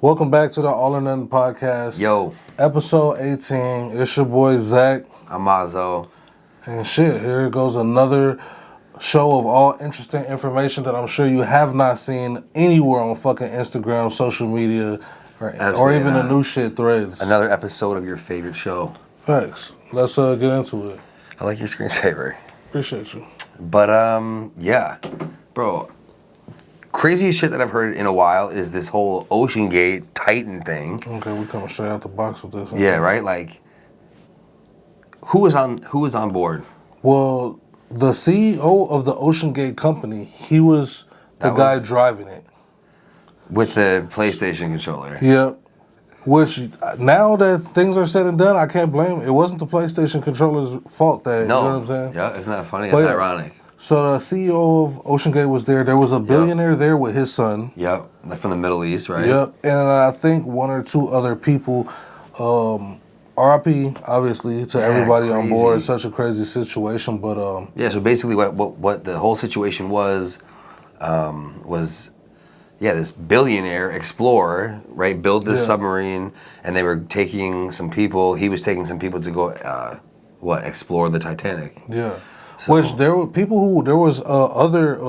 Welcome back to the All or Nothin Podcast. Yo. Episode 18. It's your boy Zach. I'm Mazo. And shit, here goes another show of all interesting information that I'm sure you have not seen anywhere on fucking Instagram, social media, or even the new shit threads. Another episode of your favorite show. Facts. Let's get into it. I like your screensaver. Appreciate you. But, yeah. Bro, craziest shit that I've heard in a while is this whole Ocean Gate Titan thing. Okay, we coming straight out the box with this. Yeah, right? Like, who was on board? Well, the CEO of the Ocean Gate company, he was the guy driving it. With the PlayStation controller. Yep. Which, now that things are said and done, I can't blame him. It wasn't the PlayStation controller's fault that, No. You know what I'm saying? Yeah, isn't that funny? It's ironic. So the CEO of Ocean Gate was there. There was a billionaire there with his son. Yep. Like from the Middle East, right? Yep. And I think one or two other people, RIP, obviously, to everybody on board. Such a crazy situation, but... Yeah, so basically what the whole situation was this billionaire explorer, right, built this submarine, and they were taking some people, he was taking some people to go, explore the Titanic. Yeah. So, which there was other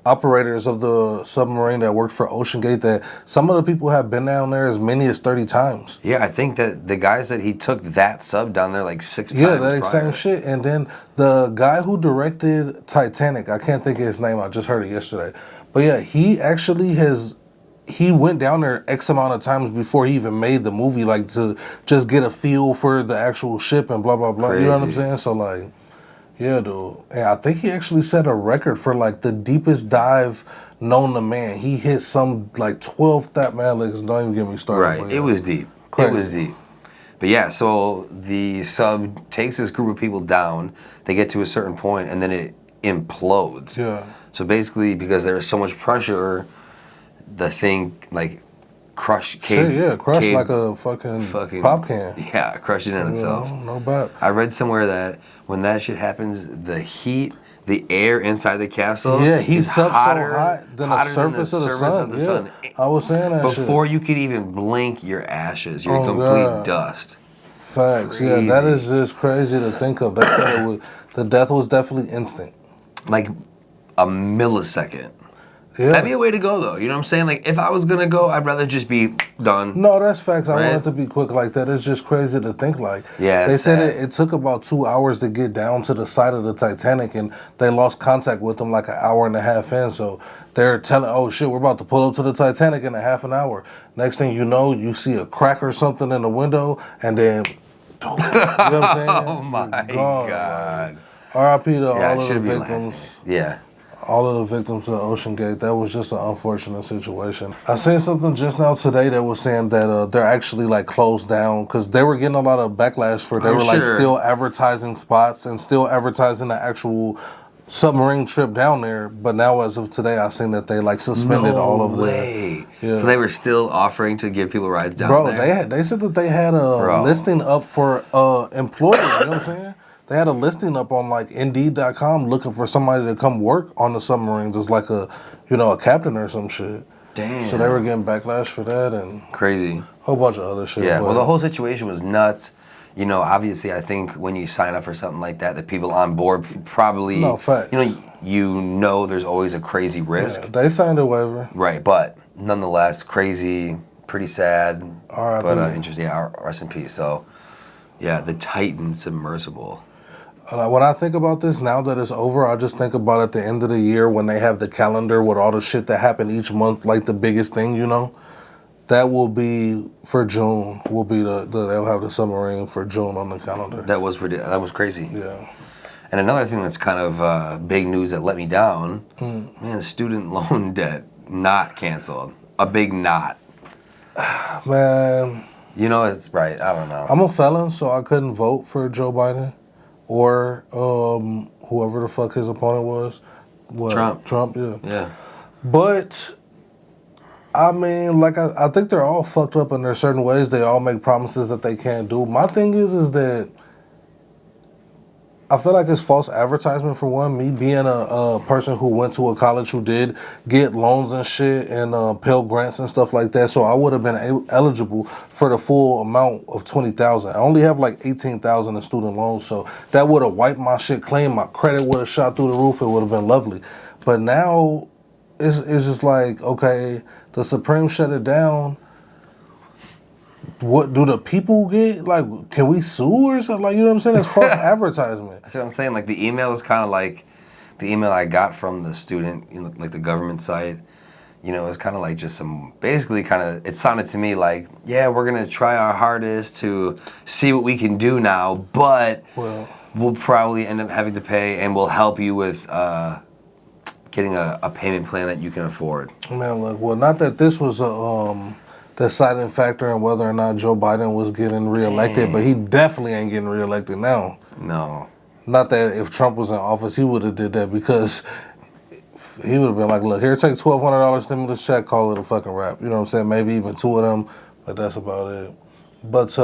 operators of the submarine that worked for Ocean Gate that some of the people have been down there as many as 30 times. Yeah, I think that the guys that he took that sub down there like 6 times. Yeah, that same shit. And then the guy who directed Titanic, I can't think of his name, I just heard it yesterday. But yeah, he actually he went down there X amount of times before he even made the movie, like to just get a feel for the actual ship and blah, blah, blah. Crazy. You know what I'm saying? So like... Yeah, dude. And I think he actually set a record for, like, the deepest dive known to man. He hit some, like, 12 Don't even get me started. Right. It was deep. Crazy. It was deep. But, yeah, so the sub takes this group of people down. They get to a certain point, and then it implodes. Yeah. So, basically, because there was so much pressure, the thing, like, crushed. Crushed like a fucking pop can. Yeah, crushed it in itself. No bad. I read somewhere that when that shit happens, the air inside the capsule heats up hotter, so hot than the surface of the sun. I was saying that before you could even blink, your ashes, your complete dust. Facts. Crazy. Yeah, that is just crazy to think of. The death was definitely instant. Like a millisecond. Yeah. That'd be a way to go, though. You know what I'm saying? Like, if I was going to go, I'd rather just be done. No, that's facts. I want it to be quick like that. It's just crazy to think like. Yeah, they said it took about 2 hours to get down to the side of the Titanic, and they lost contact with them like an hour and a half in. So they're telling, oh, shit, we're about to pull up to the Titanic in a half an hour. Next thing you know, you see a crack or something in the window, and then, you know what I'm saying? Oh, my God. R.I.P. to all of the victims. Yeah. All of the victims of Ocean Gate. That was just an unfortunate situation. I seen something just now today that was saying that they're actually like closed down because they were getting a lot of backlash for they were like still advertising spots and still advertising the actual submarine trip down there. But now as of today, I seen that they like suspended all of the. Yeah. So they were still offering to give people rides down Bro, there? they said that they had a listing up for employees. You know what I'm saying? They had a listing up on like Indeed.com looking for somebody to come work on the submarines as like a captain or some shit. Damn. So they were getting backlash for that and crazy. A whole bunch of other shit. Yeah, well, the whole situation was nuts. You know, obviously, I think when you sign up for something like that, the people on board probably, you know, there's always a crazy risk. Yeah, they signed a waiver. Right, but nonetheless, crazy, pretty sad, R.I.P. but interesting. Yeah, rest in peace. So, yeah, the Titan submersible. When I think about this, now that it's over, I just think about at the end of the year when they have the calendar with all the shit that happened each month, like the biggest thing, you know? That will be for June. They'll have the submarine for June on the calendar. That was crazy. Yeah. And another thing that's kind of big news that let me down, man, student loan debt not canceled. A big not. Man. You know, it's right. I don't know. I'm a felon, so I couldn't vote for Joe Biden. Or whoever the fuck his opponent was. Trump, yeah. Yeah. But, I mean, like, I think they're all fucked up in their certain ways. They all make promises that they can't do. My thing is that I feel like it's false advertisement for one. Me being a person who went to a college who did get loans and shit and Pell Grants and stuff like that, so I would have been eligible for the full amount of $20,000. I only have like $18,000 in student loans, so that would have wiped my shit clean. My credit would have shot through the roof. It would have been lovely. But now it's just like, okay, the Supreme shut it down. What do the people get? Like, can we sue or something? Like, you know what I'm saying? It's false advertisement. That's what I'm saying. Like, the email is kind of like the email I got from the student, you know, like the government site. You know, it's kind of like just some, basically kind of, it sounded to me like, yeah, we're going to try our hardest to see what we can do now, but we'll probably end up having to pay, and we'll help you with getting a payment plan that you can afford. Man, look, well, not that this was the deciding factor in whether or not Joe Biden was getting reelected, but he definitely ain't getting reelected now. No. Not that if Trump was in office, he would have did that, because he would have been like, look, here, take $1,200 stimulus check, call it a fucking wrap. You know what I'm saying? Maybe even two of them, but that's about it. But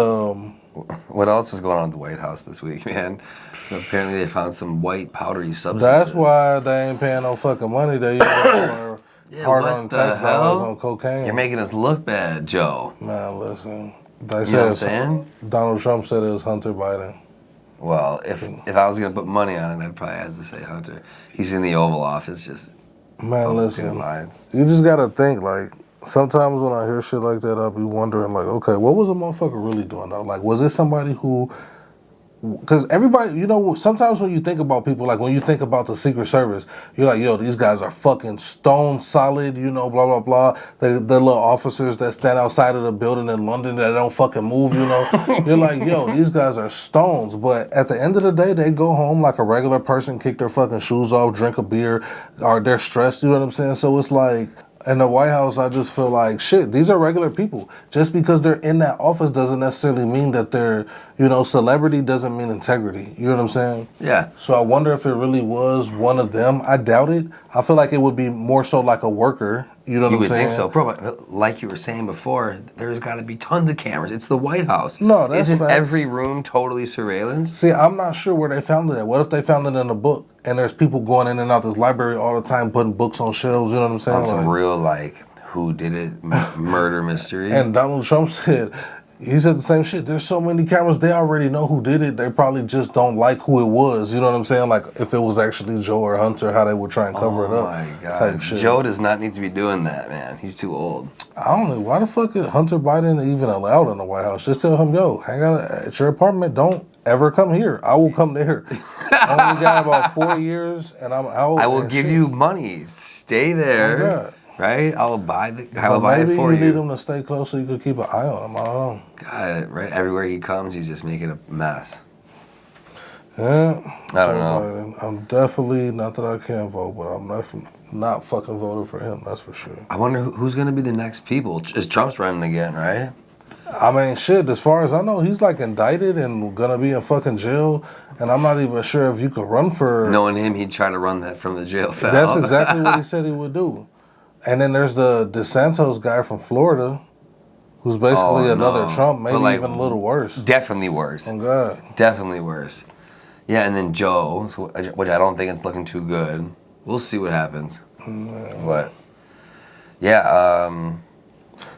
what else was going on at the White House this week, man? So apparently they found some white powdery substances. That's why they ain't paying no fucking money. They hard on tax dollars on cocaine. You're making us look bad, Joe. Man, listen. They you know what I'm saying? Donald Trump said it was Hunter Biden. Well, if I was going to put money on it, I'd probably have to say Hunter. He's in the Oval Office just... Man, listen. You just got to think, like, sometimes when I hear shit like that, I'll be wondering, like, okay, what was a motherfucker really doing, though? Like, was this somebody who... Because everybody, you know, sometimes when you think about people, like when you think about the Secret Service, you're like, yo, these guys are fucking stone solid, you know, blah, blah, blah. The little officers that stand outside of the building in London that don't fucking move, you know. You're like, yo, these guys are stones. But at the end of the day, they go home like a regular person, kick their fucking shoes off, drink a beer, or they're stressed, you know what I'm saying? So it's like... In the White House, I just feel like, shit, these are regular people. Just because they're in that office doesn't necessarily mean that they're, you know, celebrity doesn't mean integrity. You know what I'm saying? Yeah. So I wonder if it really was one of them. I doubt it. I feel like it would be more so like a worker. You know what I'm saying? You would think so. Bro, but like you were saying before, there's got to be tons of cameras. It's the White House. No, that's Isn't facts. Every room totally surveillance? See, I'm not sure where they found it at. What if they found it in a book and there's people going in and out this library all the time putting books on shelves, you know what I'm saying? On some real, like, who did it murder mystery. And Donald Trump said... He said the same shit. There's so many cameras, they already know who did it. They probably just don't like who it was. You know what I'm saying? Like, if it was actually Joe or Hunter, how they would try and cover it up. Oh, my God. Type shit. Joe does not need to be doing that, man. He's too old. I don't know. Why the fuck is Hunter Biden even allowed in the White House? Just tell him, yo, hang out at your apartment. Don't ever come here. I will come there. I only got about 4 years, and I'm out. I will give you money. Stay there. Oh, God. Right? I will buy it for you. Maybe you need him to stay close so you could keep an eye on him. I don't know. God, right? Everywhere he comes, he's just making a mess. Yeah. I don't know. I'm definitely, not that I can't vote, but I'm not fucking voting for him, that's for sure. I wonder who's going to be the next people. Is Trump's running again, right? I mean, shit, as far as I know, he's like indicted and going to be in fucking jail. And I'm not even sure if you could run for... Knowing him, he'd try to run that from the jail cell. That's exactly what he said he would do. And then there's the DeSantis guy from Florida, who's basically another Trump, maybe like, even a little worse. Definitely worse. Oh, God. Definitely worse. Yeah, and then Joe, which I don't think it's looking too good. We'll see what happens. Man. But, yeah.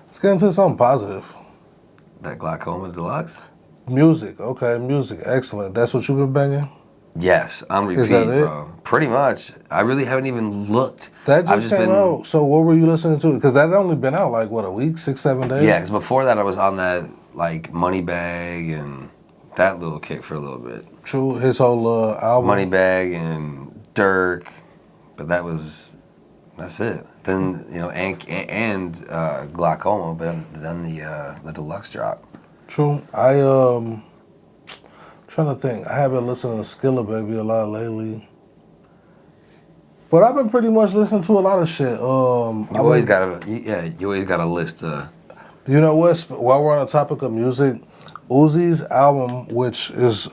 Let's get into something positive. That Glaucoma Deluxe? Music. Okay, music. Excellent. That's what you've been banging? Yes, on repeat, bro. Pretty much. I really haven't even looked. That just came out. So what were you listening to? Because that had only been out like, what, a week, 6, 7 days? Yeah, because before that I was on that, like, Moneybag and that little kick for a little bit. True, his whole album. Moneybag and Dirk, but that's it. Then, you know, and Glaucoma, but then the deluxe drop. True. Trying to think. I haven't listened to Skilla Baby a lot lately. But I've been pretty much listening to a lot of shit. You always got a list. You know what? While we're on the topic of music, Uzi's album, which is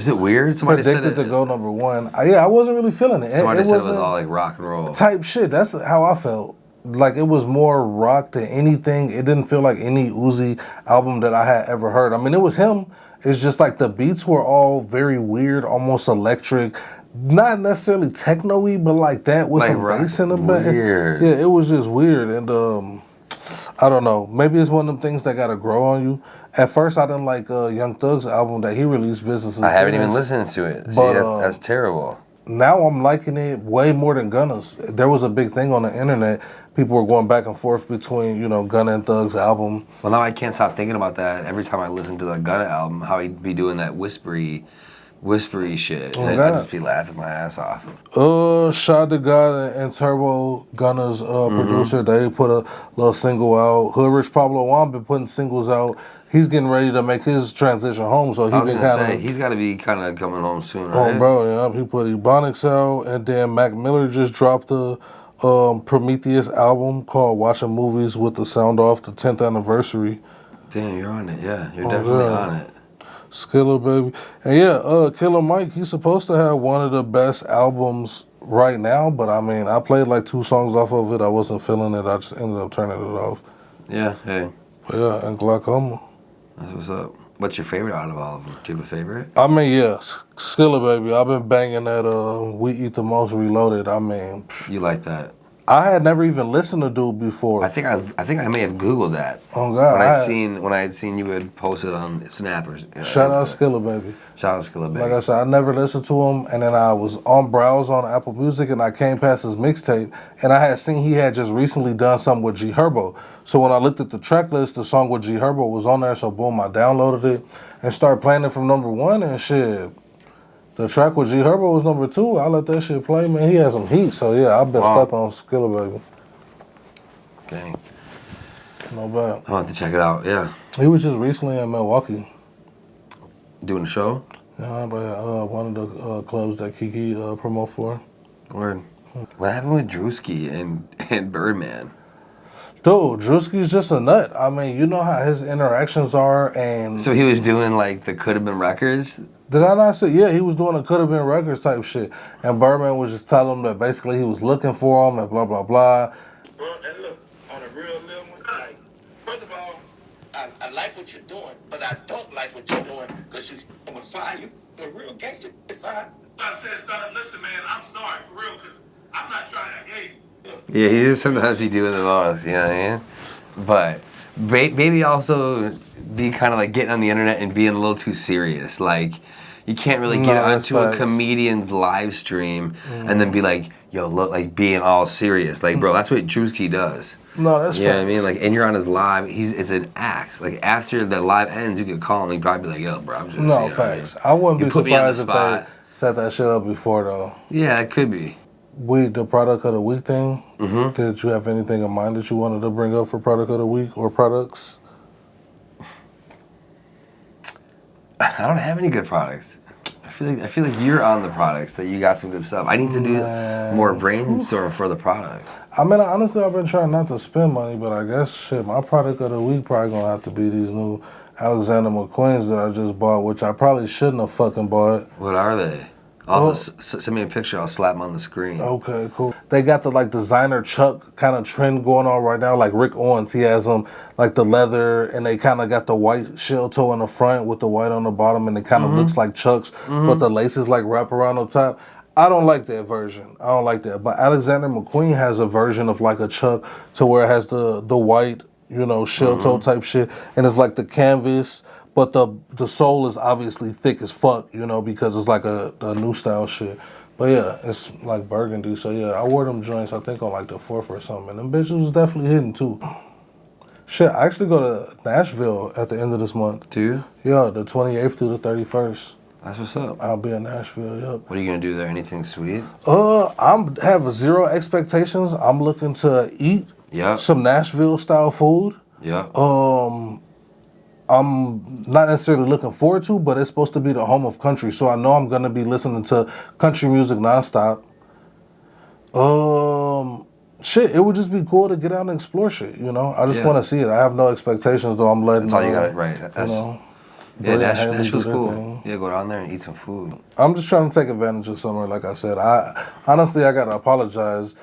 it weird? Somebody predicted to go number 1. I wasn't really feeling it. Somebody said it was all like rock and roll type shit. That's how I felt. Like, it was more rock than anything. It didn't feel like any Uzi album that I had ever heard. I mean, it was him, It's just like the beats were all very weird, almost electric. Not necessarily techno-y, but like that with Like some rock, bass in the back. weird. Yeah, it was just weird. And I don't know. Maybe it's one of them things that gotta grow on you. At first, I didn't like Young Thug's album that he released, Business. I haven't even listened to it. See, that's terrible. Now I'm liking it way more than Gunna's. There was a big thing on the internet. People were going back and forth between, Gunna and Thug's album. Well, now I can't stop thinking about that every time I listen to the Gunna album, how he'd be doing that whispery shit. And I'd just be laughing my ass off. Shot the God and Turbo, Gunna's producer, they put a little single out. Hood Rich Pablo Juan been putting singles out. He's getting ready to make his transition home, so he's got to be kind of coming home soon, right? Oh, bro, yeah. He put Ebonics out, and then Mac Miller just dropped the Prometheus album called Watching Movies with the Sound Off, the 10th anniversary. Damn, you're on it, yeah. You're definitely on it. Skiller, baby. And Killer Mike, he's supposed to have one of the best albums right now, but I mean, I played like 2 songs off of it. I wasn't feeling it. I just ended up turning it off. Yeah, hey. But yeah, and Glaucoma. That's what's up. What's your favorite out of all of them? Do you have a favorite? I mean, yeah, Skiller, baby. I've been banging that We Eat the Most Reloaded. I mean... You like that? I had never even listened to Dude before. I think I may have Googled that. Oh God! When I had seen you had posted on Snap or shout out Skiller, baby. Shout out Skiller, baby. Like I said, I never listened to him, and then I was on browse on Apple Music, and I came past his mixtape, and I had seen he had just recently done something with G Herbo. So when I looked at the track list, the song with G Herbo was on there. So boom, I downloaded it and started playing it from number 1, and shit. The track with G Herbo was number 2. I let that shit play, man. He had some heat, so yeah, I've been stuck on Skiller, baby. Okay. No bad. I'll have to check it out, yeah. He was just recently in Milwaukee. Doing a show? Yeah, but one of the clubs that Kiki promote for. Word. What happened with Druski and Birdman? Dude, Druski's just a nut. I mean, you know how his interactions are, and... So he was doing, like, the Could Have Been records? Did I not say? Yeah, he was doing a Could Have Been records type shit. And Birdman was just telling him that basically he was looking for him and blah, blah, blah. Well, and look, on a real level, like, first of all, I like what you're doing, but I don't like what you're doing because you're with fire. You're a real gangster with fire. I said, stop, listen, man, I'm sorry, for real, because I'm not trying to hate you. Yeah, he just sometimes be doing the most, you know what I mean? But maybe also be kind of like getting on the internet and being a little too serious. Like, you can't really get onto a comedian's live stream and then be like, yo, look, like being all serious. Like, bro, that's what Druski does. No, that's you know what I mean? Like, and you're on his live. It's an act. Like, after the live ends, you could call him. He'd probably be like, yo, bro, I'm just. No, facts. I wouldn't be surprised if they set that shit up before, though. Yeah, it could be. The product of the week thing. Mm-hmm. Did you have anything in mind that you wanted to bring up for product of the week or products? I don't have any good products. I feel like you're on the products, that you got some good stuff. I need to do more brainstorm for the products. I mean, honestly, I've been trying not to spend money, but I guess shit, my product of the week probably gonna have to be these new Alexander McQueen's that I just bought, which I probably shouldn't have fucking bought. What are they? I'll send me a picture. I'll slap them on the screen. Okay, cool. They got the like designer Chuck kind of trend going on right now. Like Rick Owens, he has them like the leather, and they kind of got the white shell toe in the front with the white on the bottom, and it kind of looks like Chucks, but the laces like wrap around on top. I don't like that version. I don't like that. But Alexander McQueen has a version of like a Chuck to where it has the white, shell toe type shit, and it's like the canvas. But the sole is obviously thick as fuck, because it's like a new style shit. But yeah, it's like burgundy. So yeah, I wore them joints, I think on like the 4th or something. And them bitches was definitely hitting too. Shit, I actually go to Nashville at the end of this month. Do you? Yeah, the 28th through the 31st. That's what's up. I'll be in Nashville, yep. What are you going to do there? Anything sweet? I have zero expectations. I'm looking to eat some Nashville style food. Yeah. I'm not necessarily looking forward to, but it's supposed to be the home of country, so I know I'm gonna be listening to country music nonstop. Shit, it would just be cool to get out and explore shit, I just want to see it. I have no expectations, though. I'm letting. That's all you got, right? That's, Nashville's cool. Yeah, go down there and eat some food. I'm just trying to take advantage of summer, like I said. I gotta apologize.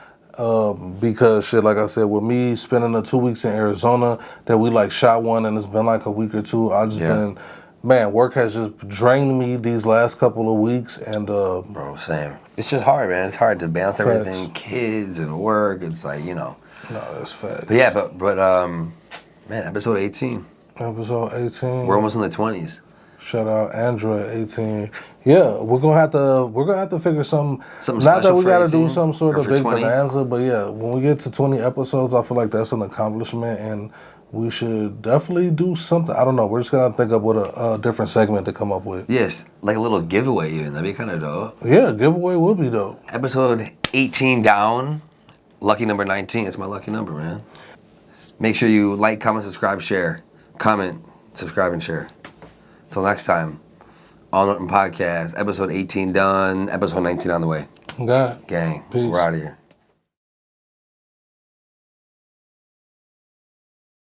Because shit, like I said, with me spending the 2 weeks in Arizona, that we like shot one and it's been like a week or two, I just been man, work has just drained me these last couple of weeks, and Bro, same. It's just hard, man. It's hard to balance Facts. everything, kids and work. It's like, no, that's facts. But yeah, but man, episode 18. Episode 18. We're almost in the 20s. Shout out Android 18. Yeah, we're gonna have to figure something not that special we for gotta do 18, some sort or of for big 20. bonanza, but yeah, when we get to 20 episodes, I feel like that's an accomplishment, and we should definitely do something. I don't know. We're just gonna think up with a different segment to come up with. Yes, like a little giveaway even. That'd be kind of dope. Yeah, giveaway would be dope. Episode 18 down. Lucky number 19. It's my lucky number, man. Make sure you like, comment, subscribe, share. Comment, subscribe, and share. Till next time. On Nothin Podcast. Episode 18 done. Episode 19 on the way. God. Gang. Peace. We're out of here.